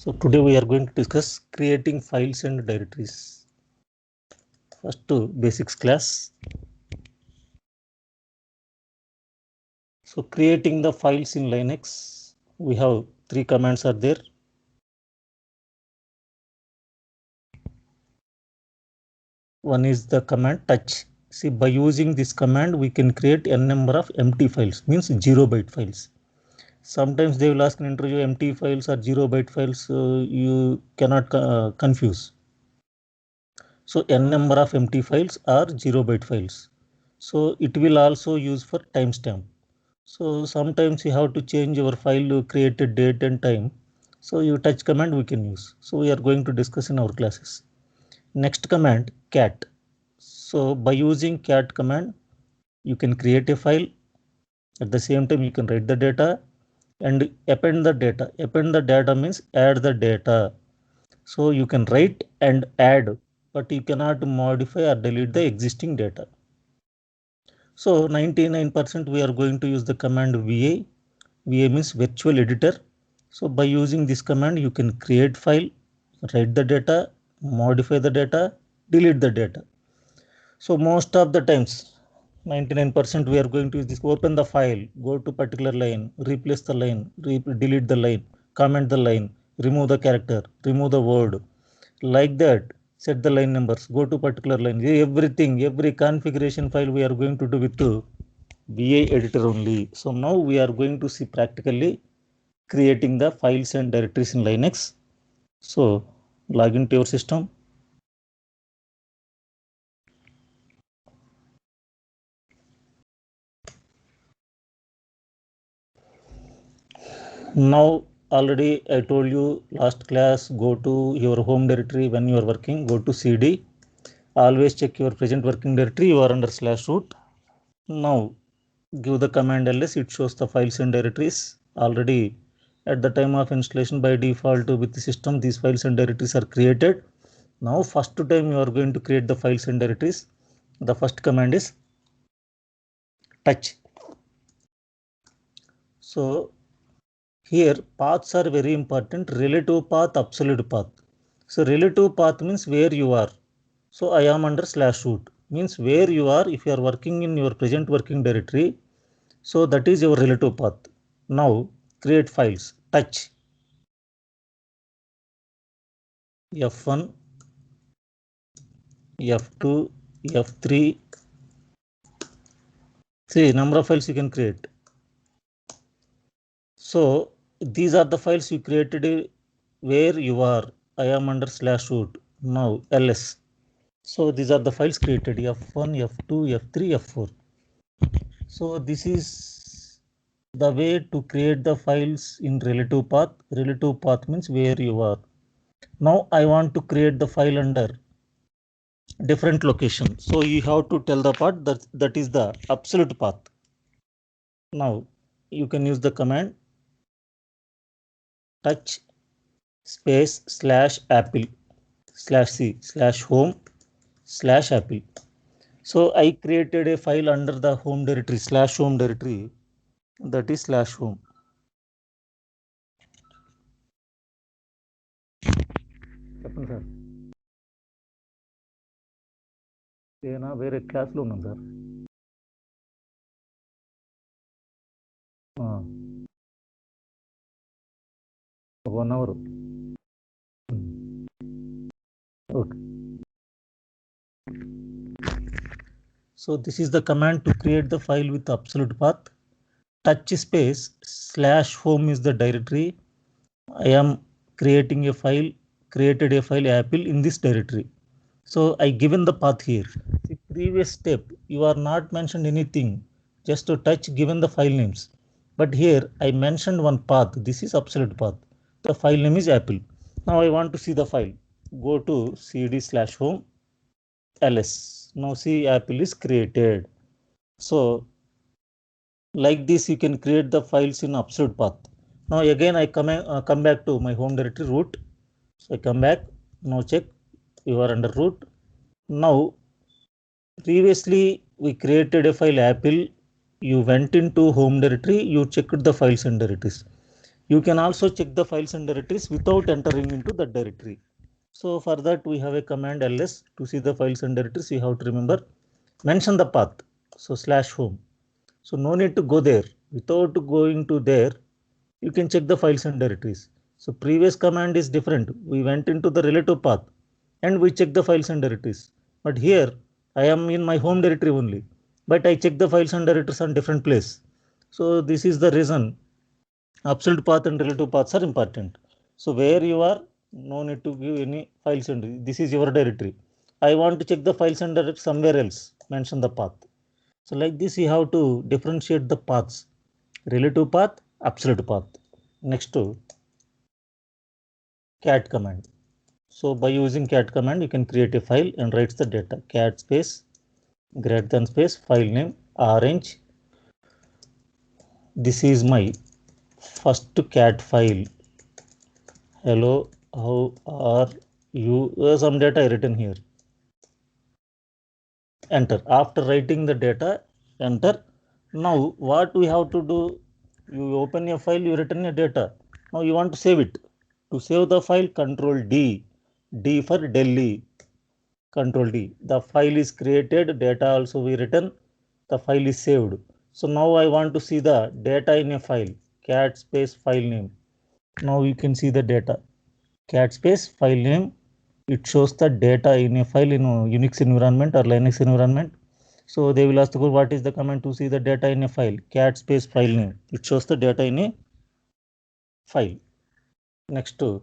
So today we are going to discuss creating files and directories. First basics class. So creating the files in Linux, we have 3 commands are there. One is the command touch. See, by using this command, we can create n number of empty files, means 0-byte files. Sometimes they will ask in interview empty files or 0-byte files, you cannot confuse. So n number of empty files are 0-byte files. So it will also use for timestamp. So sometimes you have to change your file created date and time. So you touch command we can use. So we are going to discuss in our classes. Next command cat. So by using cat command, you can create a file. At the same time, you can write the data and append the data. Append the data means add the data. So you can write and add, but you cannot modify or delete the existing data. So 99% we are going to use the command VA. VA means virtual editor. So by using this command, you can create file, write the data, modify the data, delete the data. So most of the times, 99% we are going to use this. Open the file, go to particular line, replace the line, delete the line, comment the line, remove the character, remove the word. Like that, set the line numbers, go to particular line. Everything, every configuration file we are going to do with the VA editor only. So now we are going to see practically creating the files and directories in Linux. So log into your system. Now already I told you last class, go to your home directory when you are working, go to CD. Always check your present working directory, you are under /root. Now give the command ls, it shows the files and directories. Already at the time of installation by default with the system, these files and directories are created. Now first time you are going to create the files and directories. The first command is touch. So here paths are very important, relative path, absolute path. So relative path means where you are. So I am under /root means where you are. If you are working in your present working directory, so that is your relative path. Now create files, touch F1, F2, F3. See, number of files you can create. So these are the files you created where you are. I am under /root. Now ls. So these are the files created F1, F2, F3, F4. So this is the way to create the files in relative path. Relative path means where you are. Now I want to create the file under different location. So you have to tell the path that is the absolute path. Now you can use the command touch space /apple/c/home/apple. So I created a file under the home directory /home directory, that is /home. చెప్పండి sir, ఏనా వేరే క్లాస్లో ఉన్నాం sir. 1 hour. Okay. So this is the command to create the file with absolute path. Touch space /home is the directory. I am creating a file, created a file apple in this directory. So I given the path here. The previous step, you are not mentioned anything, just to touch given the file names. But here I mentioned one path. This is absolute path. The file name is apple. Now I want to see the file. Go to cd/home ls. Now see apple is created. So like this you can create the files in absolute path. Now again I come back to my home directory root. So I come back. Now check, you are under root. Now previously we created a file apple. You went into home directory, you checked the files and directories. You can also check the files and directories without entering into the directory. So for that we have a command ls. To see the files and directories, you have to remember mention the path. So /home. So no need to go there. Without going to there, you can check the files and directories. So previous command is different. We went into the relative path and we check the files and directories. But here I am in my home directory only, but I check the files and directories on different place. So this is the reason absolute path and relative paths are important. So where you are, no need to give any files and this is your directory. I want to check the files and directories somewhere else. Mention the path. So like this, you have to differentiate the paths: relative path, absolute path. Next to cat command. So by using cat command, you can create a file and writes the data. Cat space greater than space file name orange. This is my first cat file. Hello, how are you? Some data I written here. Enter. After writing the data, enter. Now what we have to do? You open a file, you written a data. Now you want to save it. To save the file, Control D. D for Delhi. Control D. The file is created, data also we written, the file is saved. So now I want to see the data in a file. Cat space file name. Now you can see the data. Cat space file name. It shows the data in a file in a Unix environment or Linux environment. So they will ask the what is the command to see the data in a file. Cat space file name. It shows the data in a file. Next to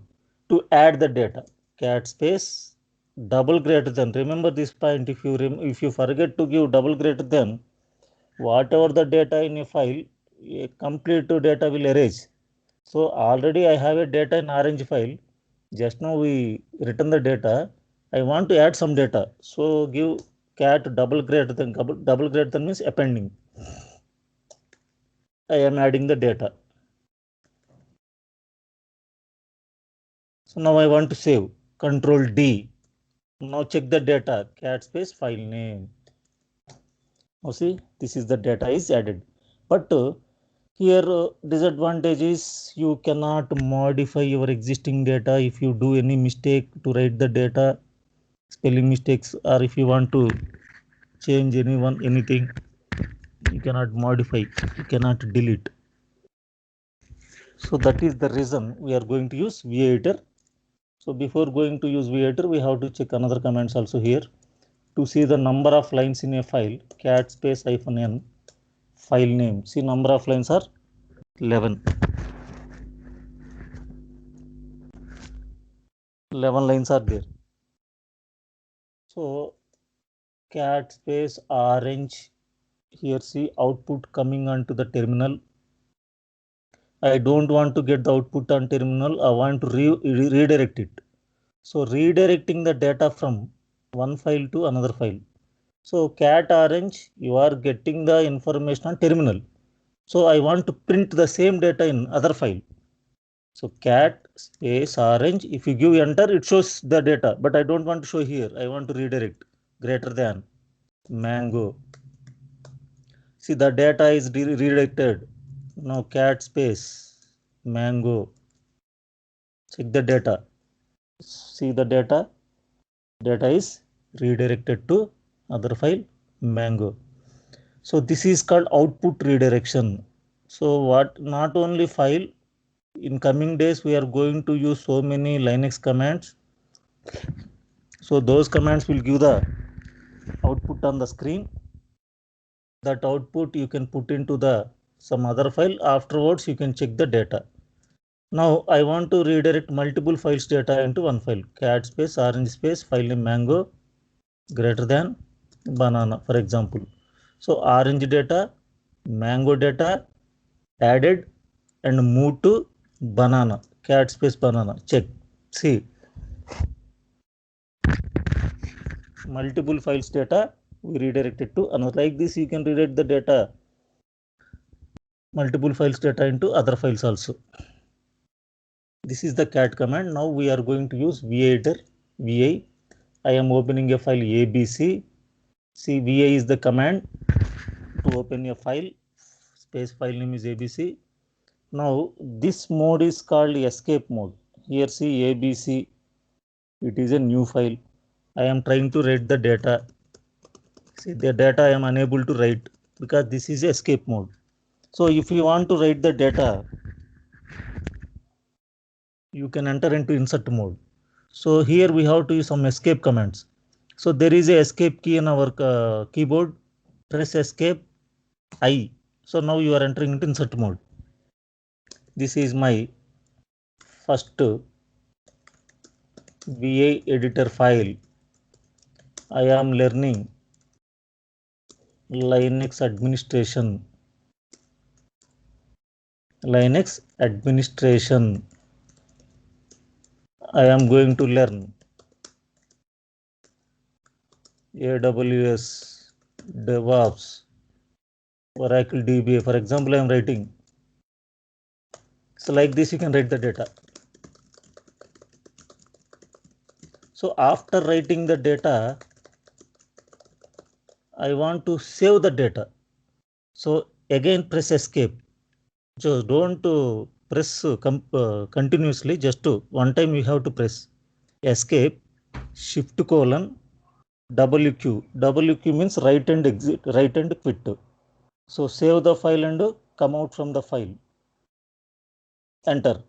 add the data. Cat space double greater than. Remember this point. If you forget to give double greater than, whatever the data in a file, a complete data will erase. So already I have a data in orange file. Just now we written the data. I want to add some data. So give cat double greater than. Double greater than means appending. I am adding the data. So now I want to save. Control D. Now check the data. Cat space file name. Now see, this is the data is added. But here disadvantage is you cannot modify your existing data. If you do any mistake to write the data, spelling mistakes, or if you want to change anything, you cannot modify, you cannot delete. So that is the reason we are going to use veditor. So before going to use veditor, we have to check another commands also here. To see the number of lines in a file, cat space -n file name. See, number of lines are 11. 11 lines are there. So cat space orange. Here see output coming onto the terminal. I don't want to get the output on terminal. I want to redirect it. So redirecting the data from one file to another file. So cat orange, you are getting the information on terminal. So I want to print the same data in other file. So cat space orange, if you give enter, it shows the data, but I don't want to show here. I want to redirect greater than mango. See, the data is redirected. Now cat space mango. Check the data. See the data. Data is redirected to other file mango. So this is called output redirection. So what not only file, in coming days we are going to use so many Linux commands. So those commands will give the output on the screen. That output you can put into the some other file. Afterwards you can check the data. Now I want to redirect multiple files data into one file. Cat space orange space file name mango greater than banana, for example. So orange data, mango data added and move to banana. Cat space banana. Check. See, multiple files data we redirected to another. Like this, you can redirect the data, multiple files data into other files also. This is the cat command. Now we are going to use veditor. Vi. I am opening a file ABC. See, vi is the command to open a file. Space file name is ABC. Now this mode is called escape mode. Here see ABC, it is a new file. I am trying to write the data. See the data I am unable to write because this is escape mode. So if you want to write the data, you can enter into insert mode. So here we have to use some escape commands. So there is a escape key in our keyboard. Press escape I. So now you are entering into insert mode. This is my first VA editor file. I am learning Linux administration. Linux administration. I am going to learn AWS, DevOps, Oracle DBA. For example, I am writing. So like this, you can write the data. So after writing the data, I want to save the data. So again, press escape. So don't press continuously. Just one time you have to press escape, shift colon, WQ. WQ means write and exit, write and quit. So save the file and come out from the file. Enter.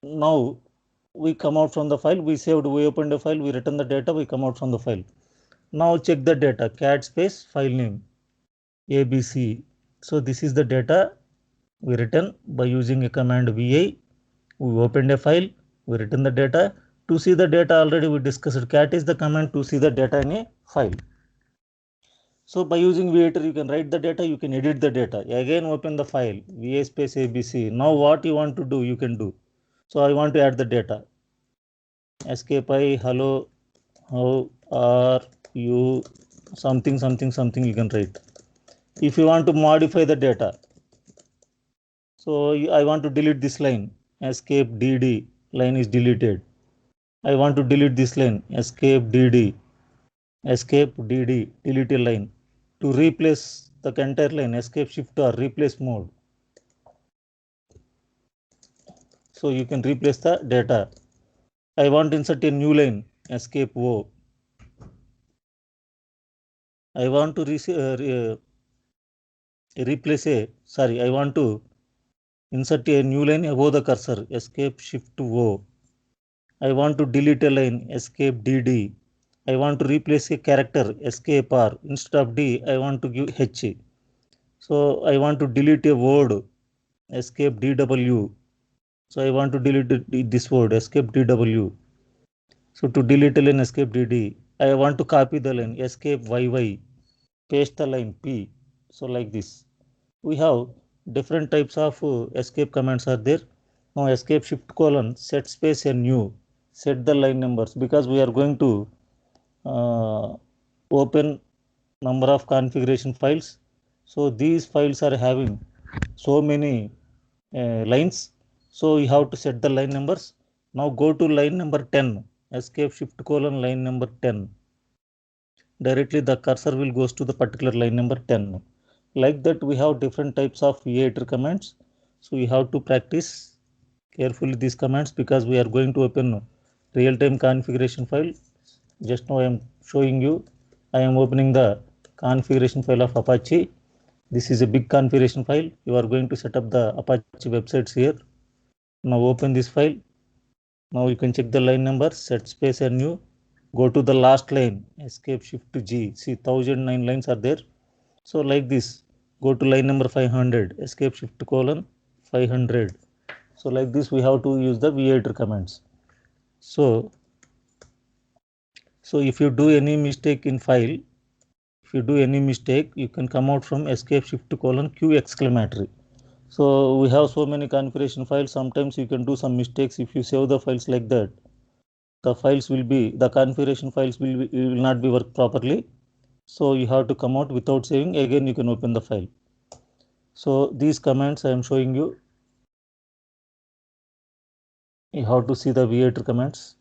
Now we come out from the file. We saved, we opened the file, we return the data, we come out from the file. Now check the data, cat space file name ABC. So this is the data we return by using a command VI. We opened a file, we return the data. To see the data already we discussed. Cat is the command to see the data in a file. So by using VITer, you can write the data, you can edit the data. Again open the file, VA space ABC. Now what you want to do, you can do. So I want to add the data. Escape I, hello, how are you, something, something, something you can write. If you want to modify the data, so I want to delete this line, escape DD, line is deleted. I want to delete this line, escape DD, escape DD, delete a line. To replace the entire line, escape shift or replace mode. So you can replace the data. I want to insert a new line, escape O. I want to replace a, sorry, I want to insert a new line above the cursor, escape shift O. I want to delete a line, escape DD. I want to replace a character, escape R. Instead of D, I want to give H. So I want to delete a word, escape DW. So I want to delete this word, escape DW. So to delete a line, escape DD. I want to copy the line, escape YY. Paste the line P. So like this. We have different types of escape commands are there. Now escape shift colon, set space and new. Set the line numbers because we are going to open number of configuration files. So these files are having so many lines. So you have to set the line numbers. Now go to line number 10. Escape shift colon line number 10. Directly the cursor will goes to the particular line number 10. Like that we have different types of VITer commands. So you have to practice carefully these commands because we are going to open real-time configuration file. Just now I am showing you, I am opening the configuration file of Apache. This is a big configuration file. You are going to set up the Apache websites here. Now open this file. Now you can check the line number, set space and new. Go to the last line, escape shift to G. See 1009 lines are there. So like this, go to line number 500, escape shift colon 500. So like this we have to use the VITer commands. So if you do any mistake in file, if you do any mistake, you can come out from escape shift colon Q exclamatory. So we have so many configuration files. Sometimes you can do some mistakes. If you save the files like that, the configuration files will not be work properly. So you have to come out without saving. Again, you can open the file. So these commands I am showing you. You have to see the VITer commands.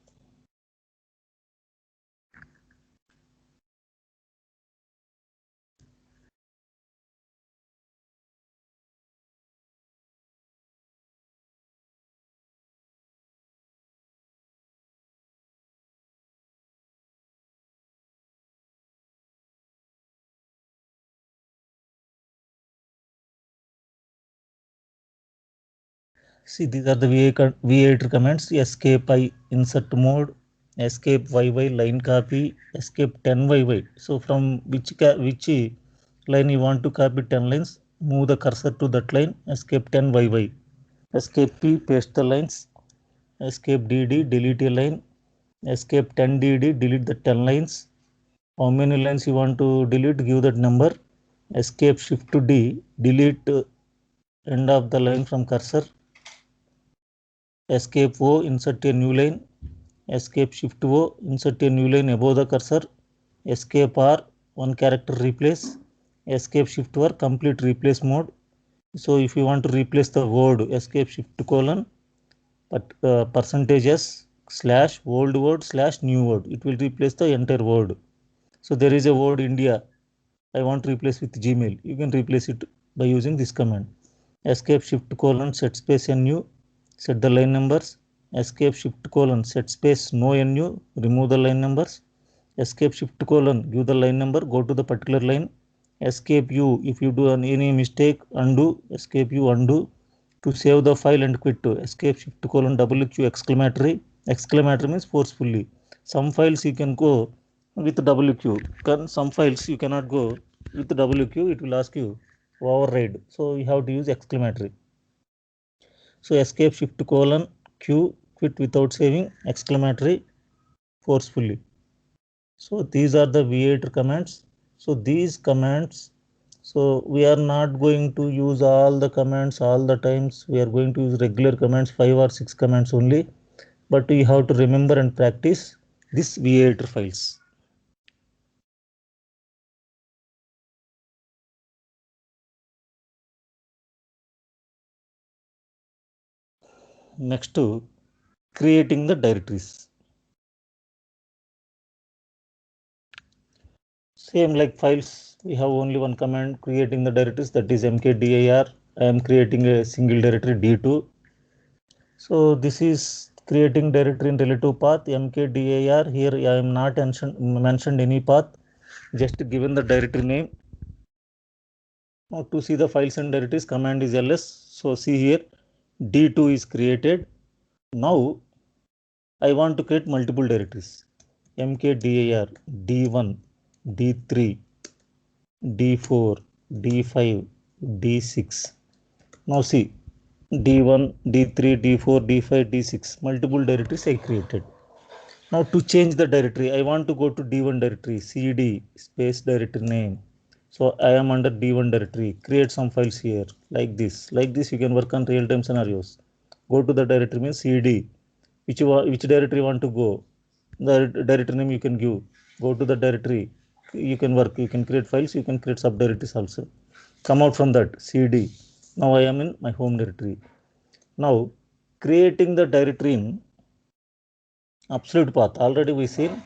See, these are the V8 commands. Escape I insert mode, escape YY line copy, escape 10YY. So from which line you want to copy 10 lines, move the cursor to that line, escape 10YY. Escape P, paste the lines, escape DD, delete a line, escape 10DD, delete the 10 lines. How many lines you want to delete, give that number. Escape shift to D, delete end of the line from cursor. Escape O, insert a new line. Escape shift O, insert a new line above the cursor. Escape R, one character replace. Escape shift R, complete replace mode. So if you want to replace the word, escape shift colon, but percentage S slash old word slash new word. It will replace the entire word. So there is a word India. I want to replace with Gmail. You can replace it by using this command. Escape shift colon set space NU, set the line numbers. Escape shift colon set space no NU, remove the line numbers. Escape shift colon give the line number, go to the particular line. Escape U, if you do any mistake, undo. Escape U, undo. To save the file and quit, escape shift colon WQ exclamatory. Exclamatory means forcefully. Some files you can go with WQ. Some files you cannot go with WQ. It will ask you override. So you have to use exclamatory. So escape shift colon Q, quit without saving, exclamatory, forcefully. So these are the V8 commands. So these commands, so we are not going to use all the commands all the times. We are going to use regular commands, 5 or 6 commands only. But we have to remember and practice this V8 files. Next to creating the directories. Same like files, we have only one command creating the directories, that is mkdir. I am creating a single directory D2. So this is creating directory in relative path mkdir. Here I am not mentioned any path, just given the directory name. Now to see the files and directories, command is ls. So see here, D2 is created. Now I want to create multiple directories. mkdir D1, D3, D4, D5, D6. Now see, D1, D3, D4, D5, D6, multiple directories I created. Now to change the directory, I want to go to D1 directory, cd space directory name. So I am under D1 directory, create some files here, like this. Like this you can work on real-time scenarios. Go to the directory means cd, which directory you want to go. The directory name you can give. Go to the directory, you can work, you can create files, you can create subdirectories also. Come out from that, cd. Now I am in my home directory. Now creating the directory in absolute path, already we seen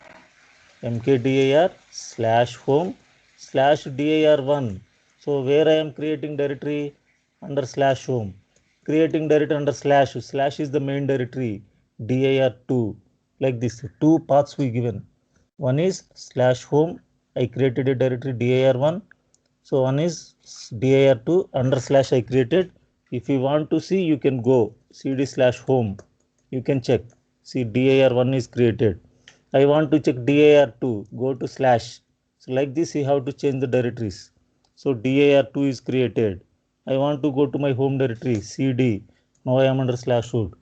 mkdir slash home slash dir1. So where I am creating directory under slash home, creating directory under slash, slash is the main directory, dir2, like this. Two paths we given. One is slash home, I created a directory dir1. So one is dir2 under slash I created. If you want to see, you can go cd slash home. You can check. See, dir1 is created. I want to check dir2. Go to slash. So like this, you have to change the directories. So dir2 is created. I want to go to my home directory cd. Now I am under slash root.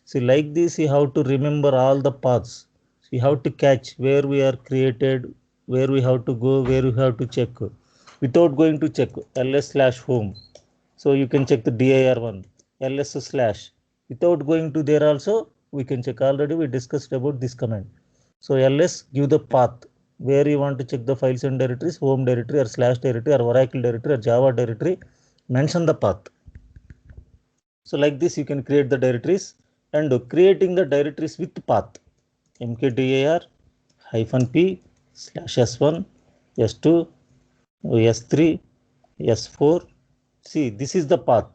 See, like this, you have to remember all the paths. So you have to catch where we are created, where we have to go, where we have to check. Without going to check ls slash home. So you can check the dir1, ls slash. Without going to there also, we can check. Already we discussed about this command. So ls give the path where you want to check the files and directories, home directory or slash directory or Oracle directory or Java directory. Mention the path. So like this, you can create the directories and creating the directories with path. mkdir -p slash s1, s2, s3, s4. See, this is the path.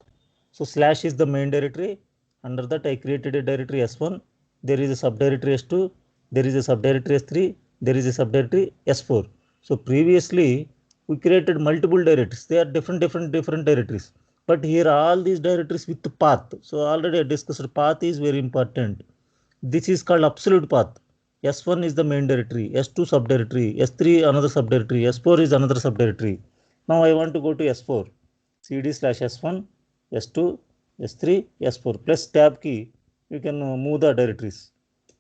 So slash is the main directory. Under that I created a directory s1. There is a subdirectory s2. There is a subdirectory s3. There is a subdirectory s4. So previously we created multiple directories. They are different directories. But here all these directories with the path. So already I discussed path is very important. This is called absolute path. S1 is the main directory, S2 subdirectory, S3 another subdirectory, S4 is another subdirectory. Now I want to go to S4. cd/S1, S2, S3, S4 plus tab key. You can move the directories.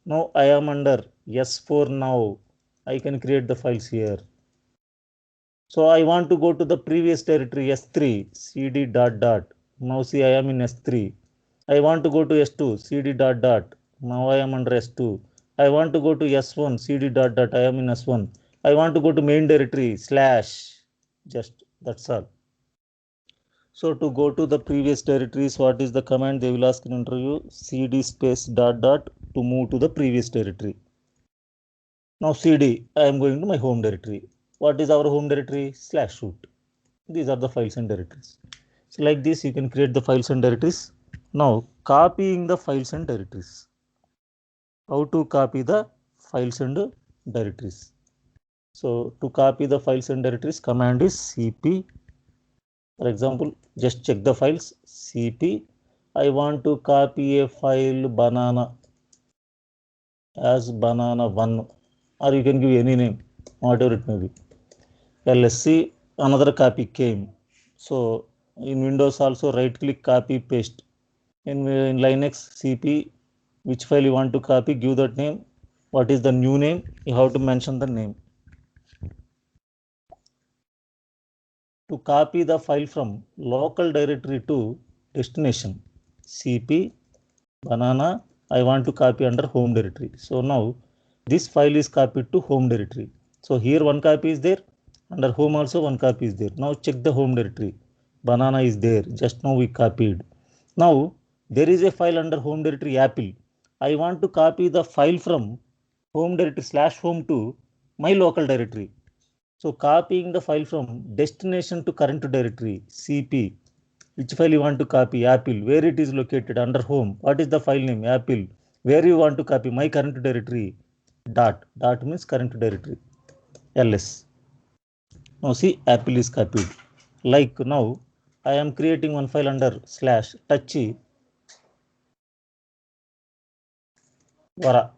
Now I am under S4 now. I can create the files here. So I want to go to the previous directory S3 cd dot dot. Now see I am in S3. I want to go to S2 cd dot dot. Now I am under S2. I want to go to S1 cd dot dot. I am in S1. I want to go to main directory slash. Just that's all. So to go to the previous directories, what is the command they will ask in interview? Cd space dot dot to move to the previous directory. Now cd, I am going to my home directory. What is our home directory? /root. These are the files and directories. So like this, you can create the files and directories. Now copying the files and directories. How to copy the files and directories? So to copy the files and directories, command is cp. For example, just check the files. Cp. I want to copy a file banana as banana1, or you can give any name, whatever it may be. LSC, another copy came. So in Windows also right click copy paste. In Linux cp, which file you want to copy, give that name. What is the new name? You have to mention the name. To copy the file from local directory to destination, cp banana, I want to copy under home directory. So now this file is copied to home directory. So here one copy is there, under home also one copy is there. Now check the home directory. Banana is there, just now we copied. Now there is a file under home directory apple. I want to copy the file from home directory /home to my local directory. So copying the file from destination to current directory, cp, which file you want to copy? Apple. Where it is located? Under home. What is the file name? Apple. Where you want to copy? My current directory. Dot. Dot means current directory. ls. Now see, Apple is copied. Like now, I am creating one file under /touchy vara.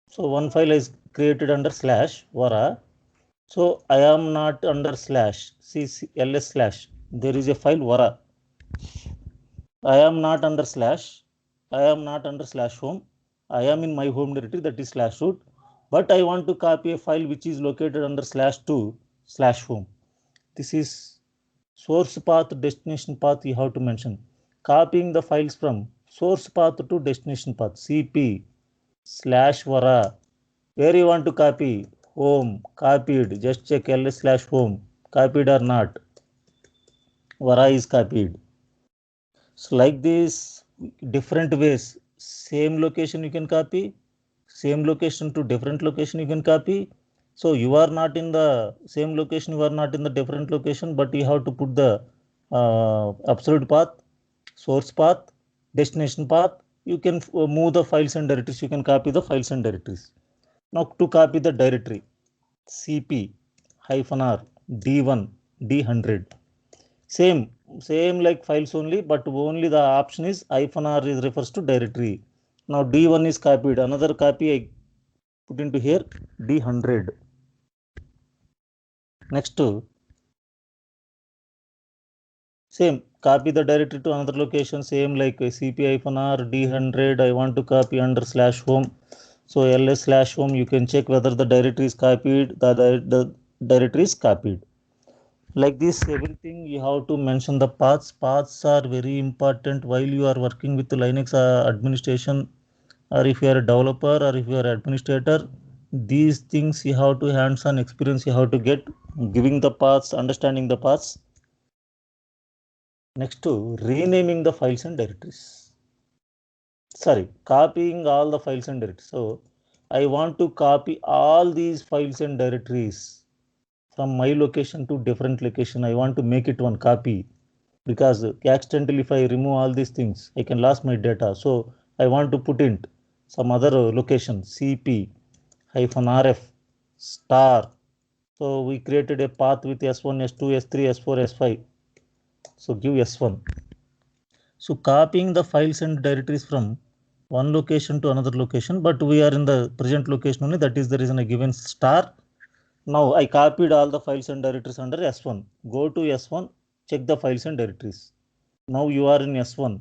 So one file is created under /vara. So I am not under /ls/. There is a file vara. I am not under /home. I am in my home directory, that is /root, but I want to copy a file which is located under /to/home. This is source path, destination path you have to mention. Copying the files from source path to destination path, cp/vara. Where you want to copy? Home, copied. Just check ls/home, copied or not. Vara is copied. So like this, different ways, same location you can copy, same location to different location you can copy. So you are not in the same location, you are not in the different location, but you have to put the absolute path, source path, destination path. You can move the files and directories, you can copy the files and directories. Now to copy the directory, cp-r d1 d100. Same like files only, but only the option is -r is refers to directory. Now d1 is copied, another copy I put into here, d100. Next to same, copy the directory to another location, same like cp-r d100. I want to copy under /home. So ls/home, you can check whether the directory is copied, the directory is copied. Like this, everything you have to mention the paths are very important while you are working with Linux administration, or if you are a developer or if you are an administrator. These things you have to hands-on experience you have to get, giving the paths, understanding the paths. Next to renaming the files and directories, copying all the files and directories. So I want to copy all these files and directories from my location to different location. I want to make it one copy, because accidentally if I remove all these things, I can lose my data. So I want to put in some other location, cp-rf star. So we created a path with S1, S2, S3, S4, S5. So give S1. So copying the files and directories from one location to another location, but we are in the present location only. That is the reason I given star. Now I copied all the files and directories under S1. Go to S1, check the files and directories. Now you are in S1.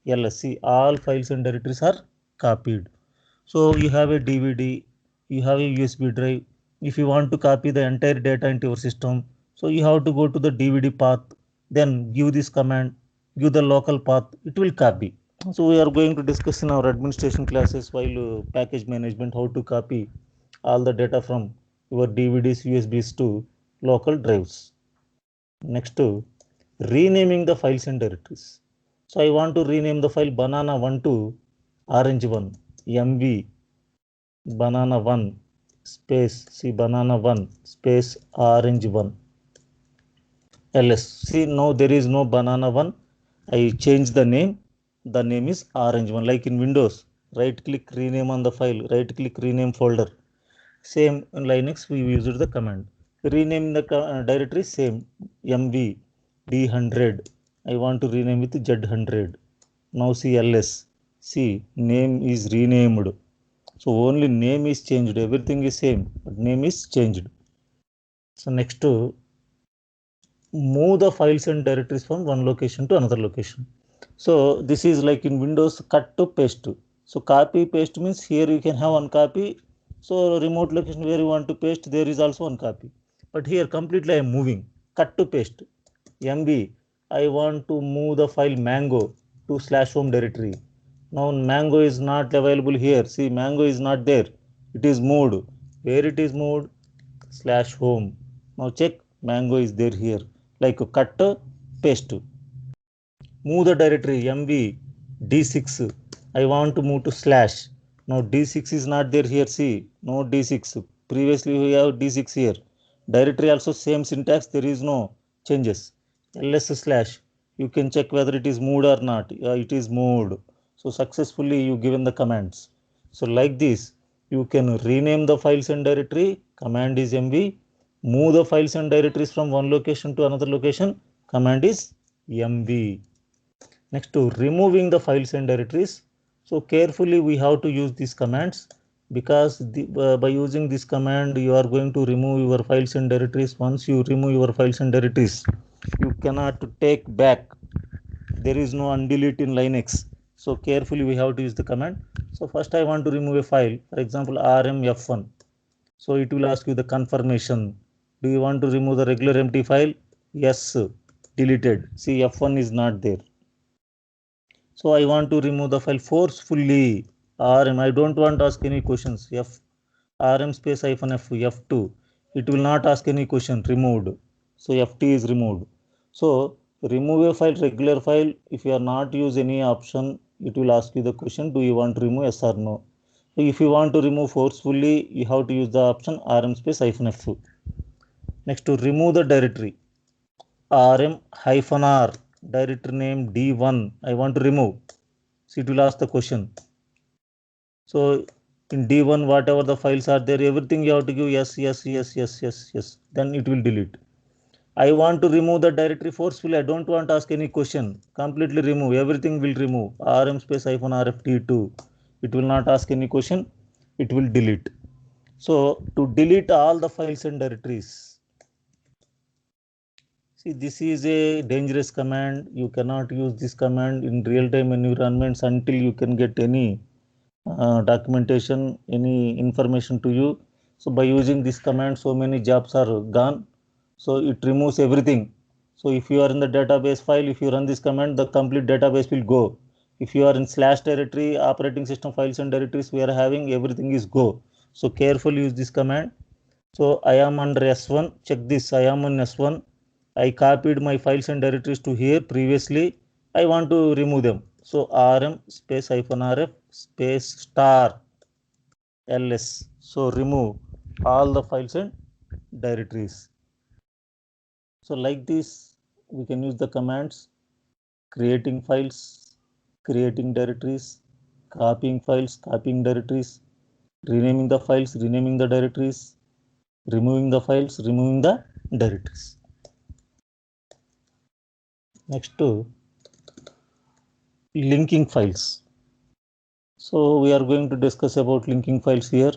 LSC, all files and directories are copied. So you have a DVD, you have a USB drive. If you want to copy the entire data into your system, so you have to go to the DVD path, then give this command, give the local path, it will copy. So we are going to discuss in our administration classes while package management how to copy all the data from your DVDs, USBs to local drives. Next to renaming the files and directories. So I want to rename the file banana1 to orange1, mv banana1 space see banana1 space orange1 ls. See now there is no banana1. I change the name. The name is orange1. Like in Windows, right click rename on the file, right click rename folder. Same in Linux we used the command. Rename the directory same mv d100. I want to rename with z100. Now see ls. See name is renamed. So only name is changed, everything is same, but name is changed. So next to move the files and directories from one location to another location. So this is like in Windows cut to paste. So copy paste means here you can have one copy. So remote location where you want to paste, there is also one copy. But here completely I am moving. Cut to paste. MB, I want to move the file mango to /home directory. Now mango is not available here. See, mango is not there. It is moved. Where it is moved? /home. Now check, mango is there here. Like cut, paste. Move the directory mv d6. I want to move to slash. Now d6 is not there here. See, no d6. Previously we have d6 here. Directory also same syntax. There is no changes. ls slash. You can check whether it is moved or not. It is moved. So successfully you given the commands. So like this, you can rename the files and directory. Command is mv. Move the files and directories from one location to another location. Command is mv. Next to removing the files and directories. So carefully we have to use these commands, because by using this command you are going to remove your files and directories. Once you remove your files and directories, you cannot take back. There is no undelete in Linux. So carefully we have to use the command. So first I want to remove a file, for example rmf1. So it will ask you the confirmation. Do you want to remove the regular empty file? Yes, deleted. See, f1 is not there. So I want to remove the file forcefully. rm, I don't want to ask any questions. Rm space hyphen f2. It will not ask any question. Removed. So ft is removed. So remove a file, regular file. If you are not use any option, it will ask you the question, do you want to remove, yes or no? So if you want to remove forcefully, you have to use the option rm space hyphen f. Next, to remove the directory, rm hyphen r, directory name d1. I want to remove. So it will ask the question. So in D1, whatever the files are there, everything you have to give yes, yes, yes, yes, yes, yes. Then it will delete. I want to remove the directory forcefully. I don't want to ask any question. Completely remove. Everything will remove. rm space hyphen rft2. It will not ask any question. It will delete. So to delete all the files and directories. See, this is a dangerous command. You cannot use this command in real-time environments until you can get any documentation, any information to you. So by using this command, so many jobs are gone. So it removes everything. So if you are in the database file, if you run this command, the complete database will go. If you are in slash directory, operating system files and directories we are having, everything is go. So carefully use this command. So I am under S1. Check this. I am on S1. I copied my files and directories to here previously. I want to remove them. So rm space hyphen rf space star ls. So remove all the files and directories. So like this, we can use the commands: creating files, creating directories, copying files, copying directories, renaming the files, renaming the directories, removing the files, removing the directories. Next to linking files. So we are going to discuss about linking files here.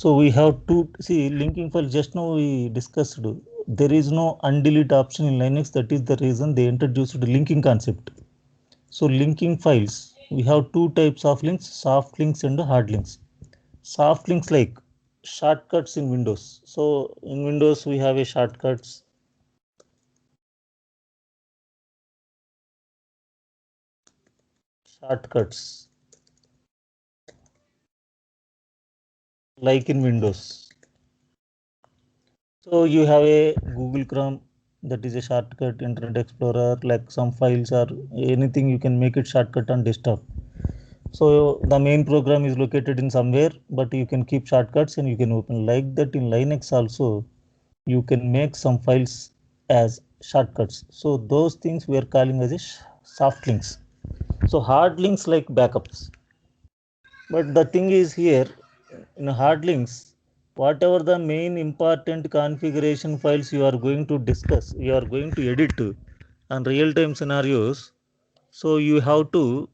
So we have to see linking file. Just now we discussed there is no undelete option in Linux. That is the reason they introduced the linking concept. So linking files, we have two types of links, soft links and hard links. Soft links like shortcuts in Windows. So in Windows we have a shortcuts like in Windows. So you have a Google Chrome, that is a shortcut, Internet Explorer, like some files or anything you can make it shortcut on desktop. So the main program is located in somewhere, but you can keep shortcuts and you can open like that in Linux also. You can make some files as shortcuts. So those things we are calling as a soft links. So hard links like backups. But the thing is here in hard links, whatever the main important configuration files you are going to discuss, you are going to edit on real time scenarios. So you have to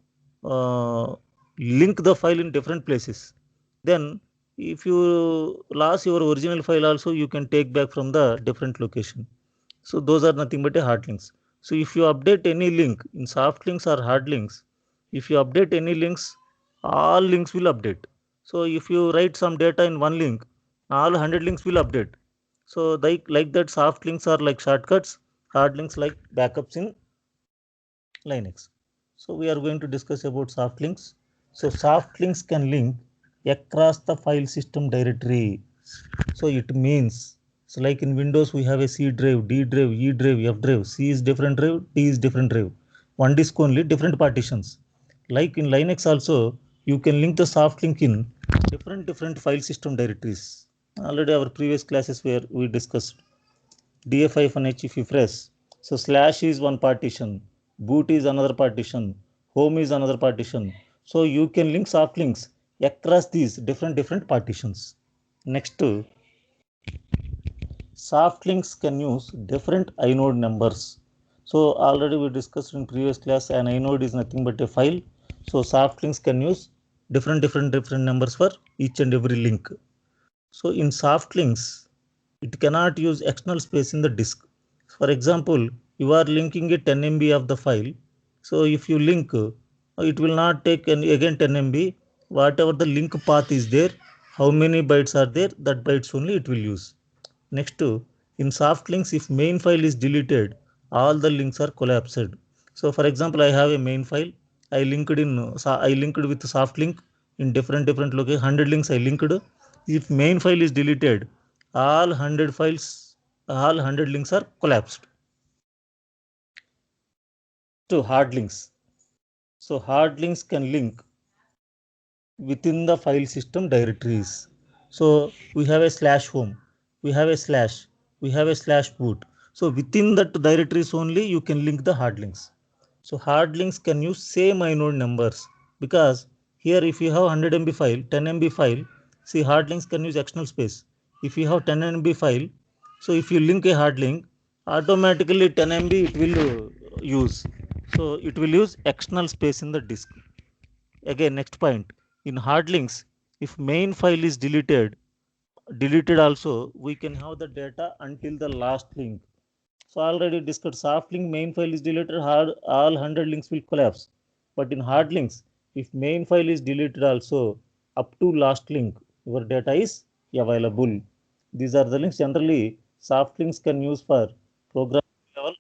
uh, link the file in different places. Then if you lost your original file also, you can take back from the different location. So those are nothing but a hard links. So if you update any link in soft links or hard links, if you update any links, all links will update. So if you write some data in one link, all 100 links will update. So like that, soft links are like shortcuts, hard links like backups in Linux. So we are going to discuss about soft links. So soft links can link across the file system directory. So it means, so like in Windows, we have a C drive, D drive, E drive, F drive. C is different drive, D is different drive. One disk only, different partitions. Like in Linux also, you can link the soft link in different file system directories. Already our previous classes where we discussed df-h if you press. So slash is one partition, boot is another partition, home is another partition. So you can link soft links across these different partitions. Next, soft links can use different inode numbers. So already we discussed in previous class an inode is nothing but a file. So soft links can use different numbers for each and every link. So in soft links, it cannot use external space in the disk. For example, you are linking a 10 MB of the file. So if you link, it will not take again 10 MB. Whatever the link path is there, how many bytes are there, that bytes only it will use. Next, in soft links, if main file is deleted, all the links are collapsed. So for example, I have a main file. I linked with soft link in different locations. 100 links I linked. If main file is deleted, all 100 files, all 100 links are collapsed. To hard links. So hard links can link within the file system directories. So we have a slash home, we have a slash, we have a slash boot. So within that directories only you can link the hard links. So hard links can use same inode numbers because here if you have 100 MB file, 10 MB file, see hard links can use external space. If you have 10 MB file, so if you link a hard link, automatically 10 MB it will use. So it will use external space in the disk. Again, next point, in hard links, if main file is deleted also, we can have the data until the last link. So already discussed soft link main file is deleted, all 100 links will collapse. But in hard links, if main file is deleted also, up to last link, your data is available. These are the links generally soft links can use for program level,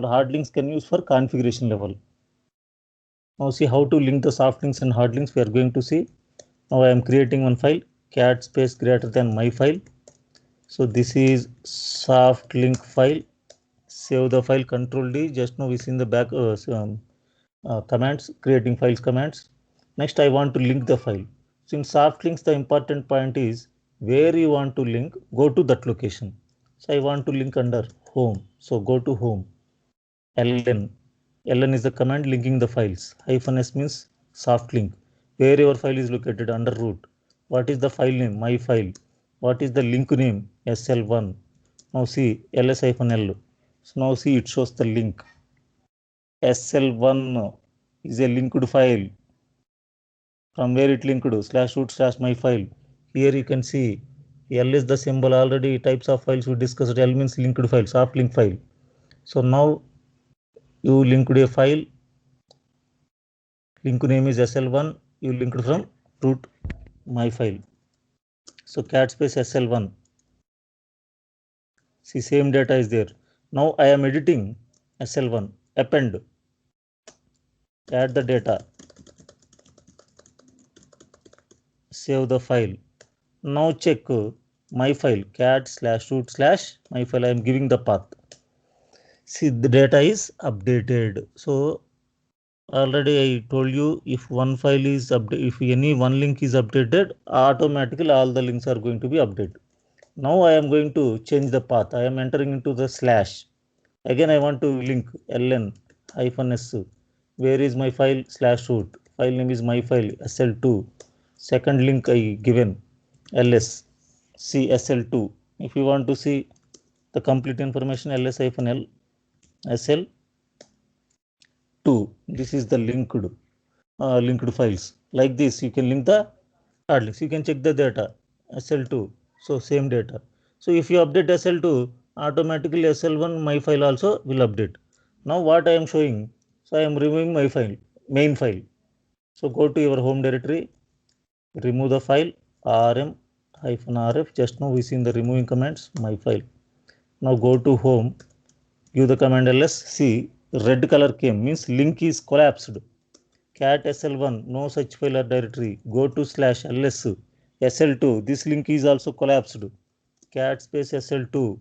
hard links can use for configuration level. Now see how to link the soft links and hard links we are going to see. Now I am creating one file, cat space greater than my file. So this is soft link file. Save the file, control D. Just now we seen the back commands, creating files commands. Next I want to link the file. So in soft links the important point is where you want to link, go to that location. So I want to link under home. So go to home, LN. ln is the command linking the files. -s means soft link. Where your file is located under root. What is the file name? My file. What is the link name? SL1. Now see ls-l. So now see it shows the link. SL1 is a linked file. From where it linked /root/my file. Here you can see L is the symbol. Already types of files we discussed. L means linked file, soft link file. So now you linked a file. Link name is SL1. You linked from root my file. So cat space SL1. See same data is there. Now I am editing SL1. Append. Add the data. Save the file. Now check my file cat/root/my file. I am giving the path. See the data is updated. So already I told you, if one file is updated, if any one link is updated, automatically all the links are going to be updated. Now I am going to change the path. I am entering into the slash. Again I want to link ln-s. Where is my file /root? File name is my file sl2. Second link I given ls. See sl2. If you want to see the complete information, ls-l sl2. This is the linked files. Like this, you can link the hard links. You can check the data SL2. So same data. So if you update SL2, automatically SL1 my file also will update. Now what I am showing, so I am removing my file, main file. So go to your home directory, remove the file rm-rf. Just now we seen the removing commands, my file. Now go to home, give the command ls. See red color came, means link is collapsed. Cat sl1, no such file or directory. Go to /ls sl2. This link is also collapsed. Cat space sl2,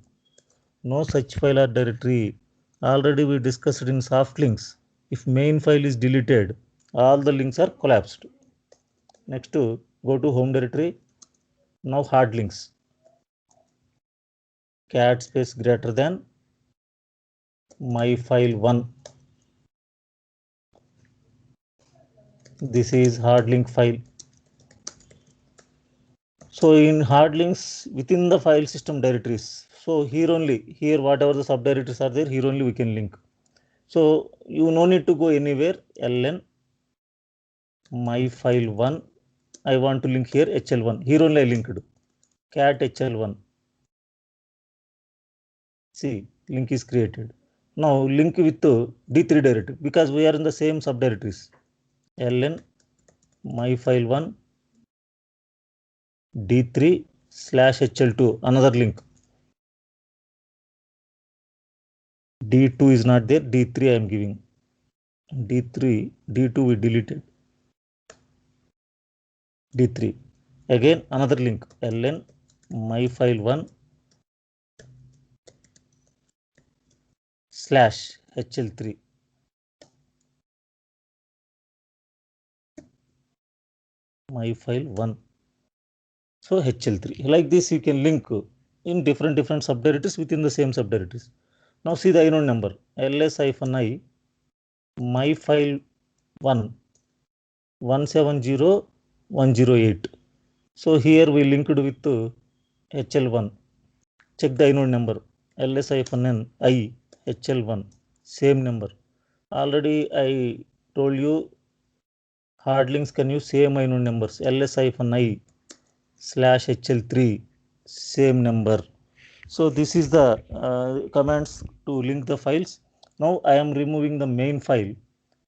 no such file or directory. Already we discussed in soft links. If main file is deleted, all the links are collapsed. Next, go to home directory. Now hard links. Cat space greater than my file 1. This is hard link file. So in hard links within the file system directories. So here whatever the subdirectories are there, here only we can link. So you no need to go anywhere. ln my file 1. I want to link here hl1. Here only I linked. Cat hl1. See, link is created. Now link with D3 directory, because we are in the same subdirectories. ln my file 1 D3/hl2. Another link. D2 is not there. D3 I am giving. D3, D2 we deleted. D3. Again another link. ln my file 1 /hl3. My file 1. So hl3. Like this you can link in different subdirectories within the same subdirectories. Now see the inode number. ls-i my file 1 170108. So here we linked with hl1. Check the inode number. ls-n I hl1. Same number. Already I told you hard links can use same inode numbers. ls-i/hl3. Same number. So this is the commands to link the files. Now I am removing the main file.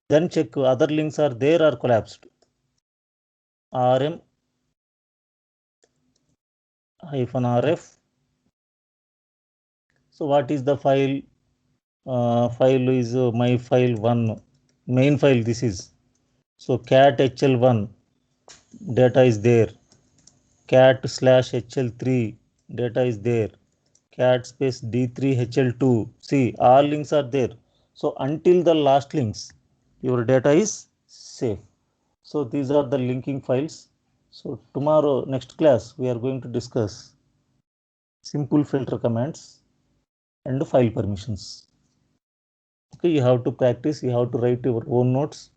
Then check other links are there or collapsed. rm-rf. So what is the file? File is my file 1. Main file this is. So cat hl1 data is there. cat/hl3 data is there. Cat space d3hl2. See, all links are there. So until the last links, your data is safe. So these are the linking files. So tomorrow, next class, we are going to discuss simple filter commands and file permissions. Okay, you have to practice, you have to write your own notes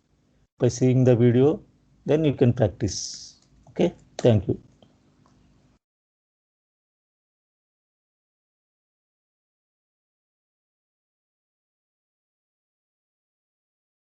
by seeing the video, then you can practice. Okay, thank you.